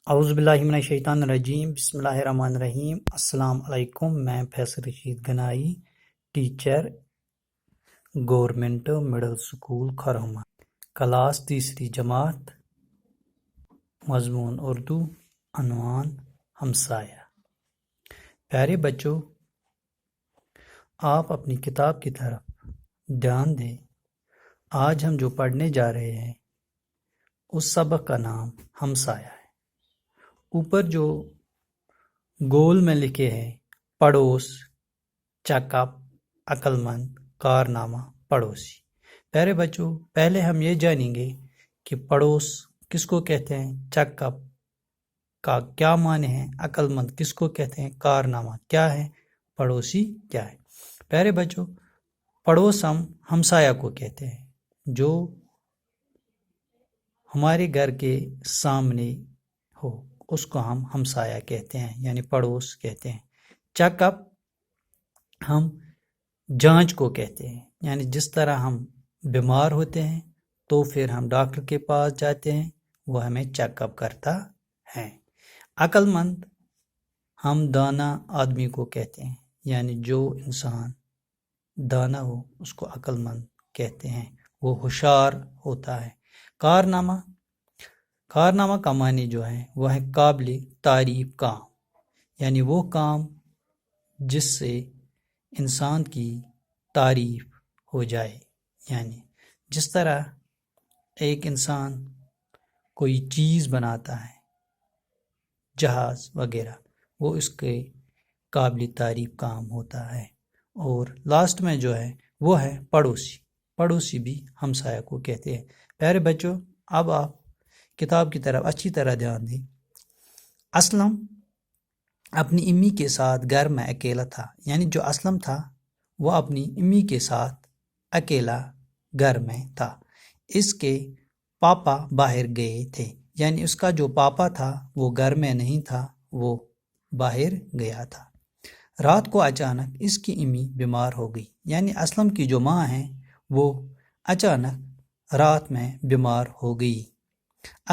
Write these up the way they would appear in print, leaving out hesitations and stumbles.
اعوذ باللہ من الشیطان الرجیم، بسم اللہ الرحمن الرحیم۔ السلام علیکم، میں Faisal Rashid Ganai, teacher, government middle school Kharhama, class تیسری جماعت، مضمون اردو، عنوان ہمسایہ۔ پیارے بچوں، آپ اپنی کتاب کی طرف دھیان دیں۔ آج ہم جو پڑھنے جا رہے ہیں اس سبق کا نام ہمسایہ ہے۔ اوپر جو گول میں لکھے ہیں، پڑوس، چیک اپ، عقل مند، کارنامہ، پڑوسی۔ پیارے بچوں، پہلے ہم یہ جانیں گے کہ پڑوس کس کو کہتے ہیں، چیک اپ کا کیا معنی ہے، عقل مند کس کو کہتے ہیں، کارنامہ کیا ہے، پڑوسی کیا ہے۔ پیارے بچوں، پڑوس ہم ہمسایہ کو کہتے ہیں جو ہمارے گھر کے سامنے ہو، اس کو ہم ہمسایہ کہتے ہیں، یعنی پڑوس کہتے ہیں۔ چیک اپ ہم جانچ کو کہتے ہیں، یعنی جس طرح ہم بیمار ہوتے ہیں تو پھر ہم ڈاکٹر کے پاس جاتے ہیں، وہ ہمیں چیک اپ کرتا ہے۔ عقل مند ہم دانا آدمی کو کہتے ہیں، یعنی جو انسان دانا ہو اس کو عقل مند کہتے ہیں، وہ ہوشیار ہوتا ہے۔ کارنامہ کا معنی جو ہے وہ ہے قابل تعریف کام، یعنی وہ کام جس سے انسان کی تعریف ہو جائے، یعنی جس طرح ایک انسان کوئی چیز بناتا ہے، جہاز وغیرہ، وہ اس کے قابل تعریف کام ہوتا ہے۔ اور لاسٹ میں جو ہے وہ ہے پڑوسی بھی ہمسایہ کو کہتے ہیں۔ پیارے بچوں، اب آپ کتاب کی طرف اچھی طرح دھیان دیں۔ اسلم اپنی امی کے ساتھ گھر میں اکیلا تھا، یعنی جو اسلم تھا وہ اپنی امی کے ساتھ اکیلا گھر میں تھا۔ اس کے پاپا باہر گئے تھے، یعنی اس کا جو پاپا تھا وہ گھر میں نہیں تھا، وہ باہر گیا تھا۔ رات کو اچانک اس کی امی بیمار ہو گئی، یعنی اسلم کی جو ماں ہے وہ اچانک رات میں بیمار ہو گئی۔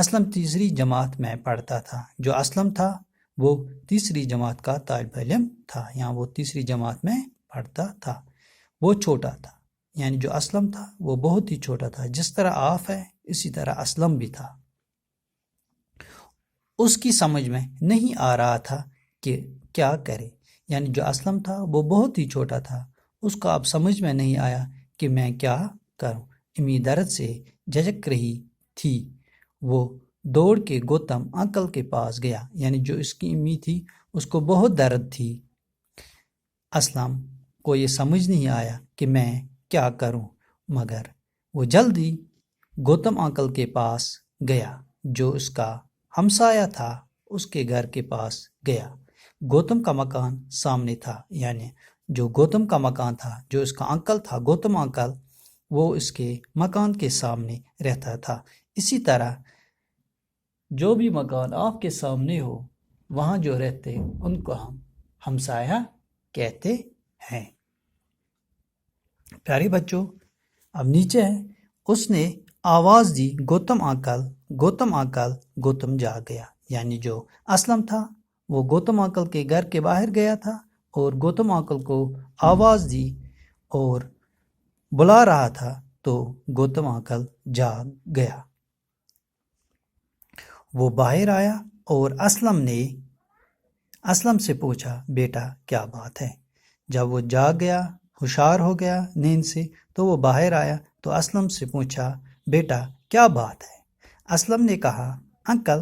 اسلم تیسری جماعت میں پڑھتا تھا۔ جو اسلم تھا وہ تیسری جماعت کا طالب علم تھا، یہاں وہ تیسری جماعت میں پڑھتا تھا۔ وہ چھوٹا تھا، یعنی جو اسلم تھا وہ بہت ہی چھوٹا تھا، جس طرح آف ہے اسی طرح اسلم بھی تھا۔ اس کی سمجھ میں نہیں آ رہا تھا کہ کیا کرے، یعنی جو اسلم تھا وہ بہت ہی چھوٹا تھا، اس کو اب سمجھ میں نہیں آیا کہ میں کیا کروں۔ امی درد سے جھجک رہی تھی۔ وہ دوڑ کے گوتم انکل کے پاس گیا، یعنی جو اس کی امی تھی اس کو بہت درد تھی۔ اسلم کو یہ سمجھ نہیں آیا کہ میں کیا کروں، مگر وہ جلدی گوتم انکل کے پاس گیا جو اس کا ہمسایہ تھا، اس کے گھر کے پاس گیا۔ گوتم کا مکان سامنے تھا، یعنی جو گوتم کا مکان تھا، جو اس کا انکل تھا گوتم انکل، وہ اس کے مکان کے سامنے رہتا تھا۔ اسی طرح جو بھی مکان آپ کے سامنے ہو وہاں جو رہتے ان کو ہم ہمسایہ کہتے ہیں۔ پیارے بچوں، اب نیچے ہے، اس نے آواز دی، گوتم انکل، گوتم انکل۔ گوتم جا گیا، یعنی جو اسلم تھا وہ گوتم انکل کے گھر کے باہر گیا تھا اور گوتم انکل کو آواز دی اور بلا رہا تھا، تو گوتم انکل جاگ گیا۔ وہ باہر آیا اور اسلم سے پوچھا، بیٹا کیا بات ہے؟ جب وہ جاگ گیا، ہوشیار ہو گیا نیند سے، تو وہ باہر آیا تو اسلم سے پوچھا، بیٹا کیا بات ہے؟ اسلم نے کہا، انکل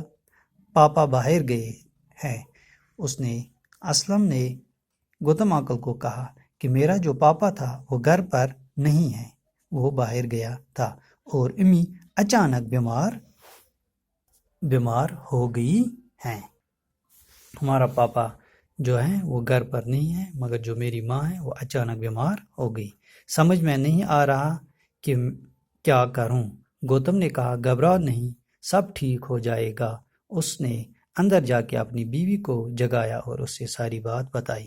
پاپا باہر گئے ہیں۔ اسلم نے گوتم انکل کو کہا کہ میرا جو پاپا تھا وہ گھر پر نہیں ہے، وہ باہر گیا تھا، اور امی اچانک بیمار ہو گئی ہیں۔ ہمارا پاپا جو ہے وہ گھر پر نہیں ہے، مگر جو میری ماں ہے وہ اچانک بیمار ہو گئی۔ سمجھ میں نہیں آ رہا کہ کیا کروں۔ گوتم نے کہا، گھبراؤ نہیں، سب ٹھیک ہو جائے گا۔ اس نے اندر جا کے اپنی بیوی کو جگایا اور اس سے ساری بات بتائی،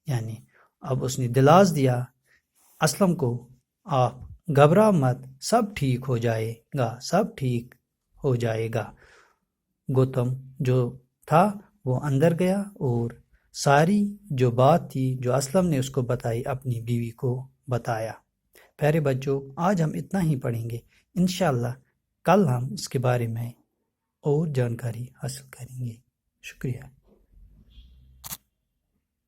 یعنی اب اس نے دلاس دیا اسلم کو، آپ گھبرا مت، سب ٹھیک ہو جائے گا، سب ٹھیک ہو جائے گا۔ گوتم جو تھا وہ اندر گیا اور ساری جو بات تھی جو اسلم نے اس کو بتائی اپنی بیوی کو بتایا۔ پیارے بچوں، آج ہم اتنا ہی پڑھیں گے، انشاءاللہ کل ہم اس کے بارے میں اور جانکاری حاصل کریں گے۔ شکریہ۔